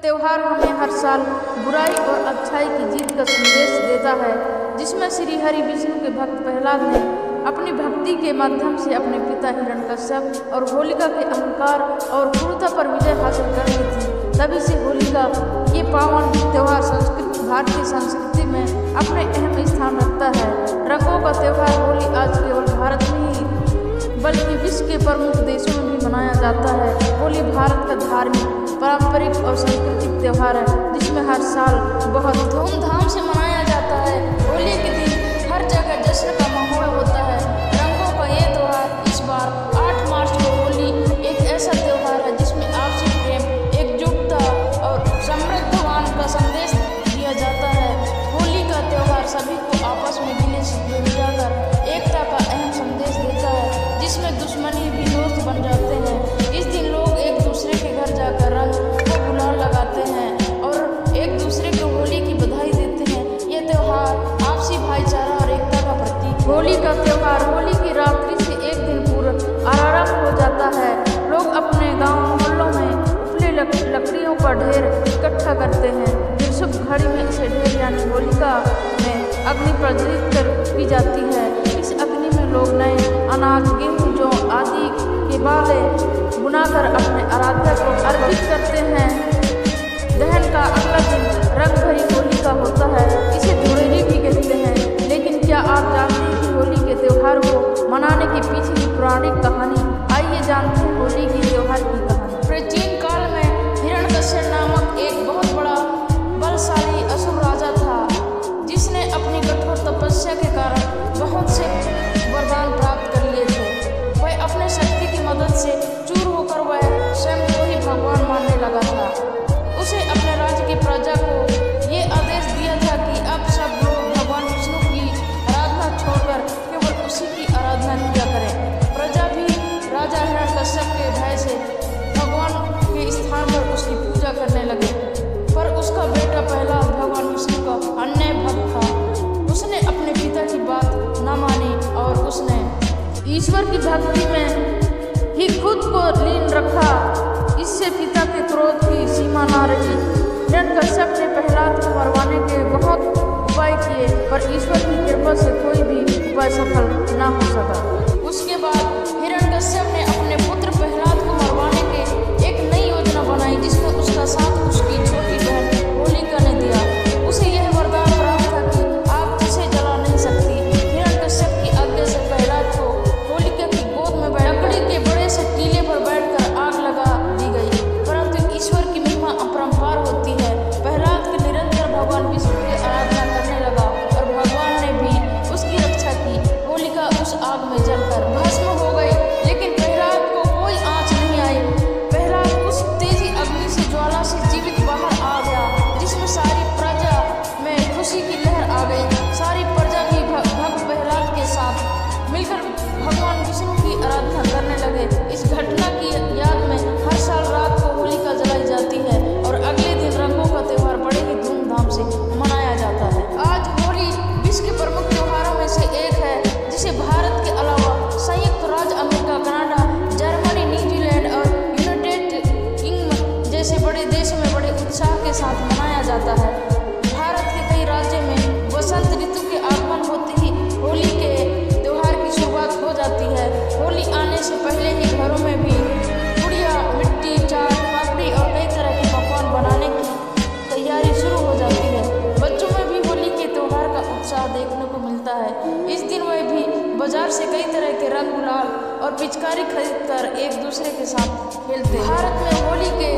त्योहार हमें हर साल बुराई और अच्छाई की जीत का संदेश देता है, जिसमें श्री हरि विष्णु के भक्त प्रहलाद ने अपनी भक्ति के माध्यम से अपने पिता हिरण्यकश्यप और होलिका के अहंकार और क्रूरता पर विजय हासिल कर ली थी। तभी से होलिका ये पावन त्योहार भारतीय संस्कृति में अपने अहम स्थान रखता है। रंगों का त्योहार होली आज केवल भारत में ही बल्कि विश्व के प्रमुख देशों में भी मनाया जाता है। होली भारत का धार्मिक, पारंपरिक और सांस्कृतिक त्योहार है, जिसमें हर साल बहुत धूमधाम से मनाया जाता है। होली के दिन हर जगह जश्न का माहौल होता है। रंगों का ये त्योहार इस बार 8 मार्च को होली एक ऐसा त्योहार है जिसमें आपसी प्रेम, एकजुटता और समृद्धवान का संदेश दिया जाता है। होली का त्योहार सभी को आपस में मिलने से मिलाकर एकता का अहम संदेश देता है, जिसमें दुश्मनी भी दोस्त बन जाते हैं। इस दिन लोग एक दूसरे के घर जाकर रंग को गुलाल लगाते हैं और एक दूसरे को होली की बधाई देते हैं। यह त्योहार आपसी भाईचारा और एकता का प्रतीक। होली का त्योहार होली की रात्रि से एक दिन पूर्व आरंभ हो जाता है। लोग अपने गाँव मोहल्लों में उपले लकड़ियों का ढेर इकट्ठा करते हैं। फिर शुभ घड़ी में इसे ढेर यानी होलिका में अग्नि प्रज्वलित कर की जाती है। इस अग्नि में लोग नए अनाज, गेहूँ, जौ आदि के बाले बुनाकर अपने आराध्या को अर्पित करते हैं। दहन का अगला दिन रंग भरी होली का होता है। इसे धुलेरी भी कहते हैं। लेकिन क्या आप जानते हैं कि होली के त्योहार को मनाने के पीछे की पौराणिक कहानी? आइए जानते हैं होली के त्योहार की कहानी। प्राचीन काल में हिरण्यकश्यप नामक एक बहुत बड़ा बलशाली असुर राजा था, जिसने अपनी कठोर तपस्या के कारण बहुत से वरदान प्राप्त कर लिए थे। वह अपने शक्ति की मदद से चूर होकर वह स्वयं को ही भगवान मानने लगा था। उसे अपने राज्य की प्रजा को ये आदेश दिया था कि अब सब लोग भगवान विष्णु की आराधना छोड़कर केवल उसी की आराधना किया करें। प्रजा भी राजा हिरण्यकश्यप के भय से भगवान के स्थान पर उसकी पूजा करने लगे। पर उसका बेटा प्रहलाद भगवान विष्णु का अन्य भक्त था। उसने अपने पिता की बात न मानी और उसने ईश्वर की भक्ति में ही खुद को लीन रखा। इससे पिता के क्रोध की सीमा न रही। हिरण्यकश्यप ने प्रहलाद को मरवाने के बहुत उपाय किए, पर ईश्वर की कृपा से कोई भी उपाय सफल न हो सका। उसके बाद हिरण्यकश्यप ने अपने पुत्र प्रहलाद को मरवाने के एक नई योजना बनाई, जिसमें उसका साथ उसकी छोटी बहन होलिका ने दिया। उसे यह वरदान प्राप्त था कि आग उसे जला नहीं सकती। हिरण्यकश्यप की आज्ञा से प्रहलाद को होलिका की गोद में लकड़ी के बड़े से टीले पर बैठकर आग लगा दी गई। परंतु ईश्वर की महिमा अपरंपार होती है। प्रहलाद के निरंतर भगवान विष्णु की आराधना करने लगा और भगवान ने भी उसकी रक्षा की। होलिका उस आग में जलकर भस्म हो गई, लेकिन प्रहलाद को कोई आँच नहीं आई। प्रहलाद उस तेजी अग्नि से ज्वाला से जीवित बाहर आ गया, जिसमें सारी प्रजा में खुशी की लहर आ गई। सारी प्रजा भी भक्त प्रहलाद के साथ मिलकर भगवान विष्णु की आराधना करने लगे। इस घटना की याद में हर साल रात को होलिका जलाई जाती है और अगले दिन रंगों का त्योहार बड़े ही धूमधाम से मनाया जाता है। आज होली विश्व के प्रमुख त्योहारों में से एक है, जिसे भारत के अलावा संयुक्त राज्य अमेरिका, कनाडा, जर्मनी, न्यूजीलैंड और यूनाइटेड किंगडम जैसे बड़े देशों में बड़े उत्साह के साथ मनाया जाता है। भारत के कई राज्यों में वसंत ऋतु के आगमन होते ही होली के त्योहार की शुरुआत हो जाती है। होली आने से पहले ही घरों में भी गुड़िया, मिट्टी, चाट, पापड़ी और कई तरह के पकवान बनाने की तैयारी शुरू हो जाती है। बच्चों में भी होली के त्योहार का उत्साह देखने को मिलता है। इस दिन वह भी बाजार से कई तरह के रंग, गुलाल और पिचकारी खरीदकर एक दूसरे के साथ खेलते हैं। भारत में होली के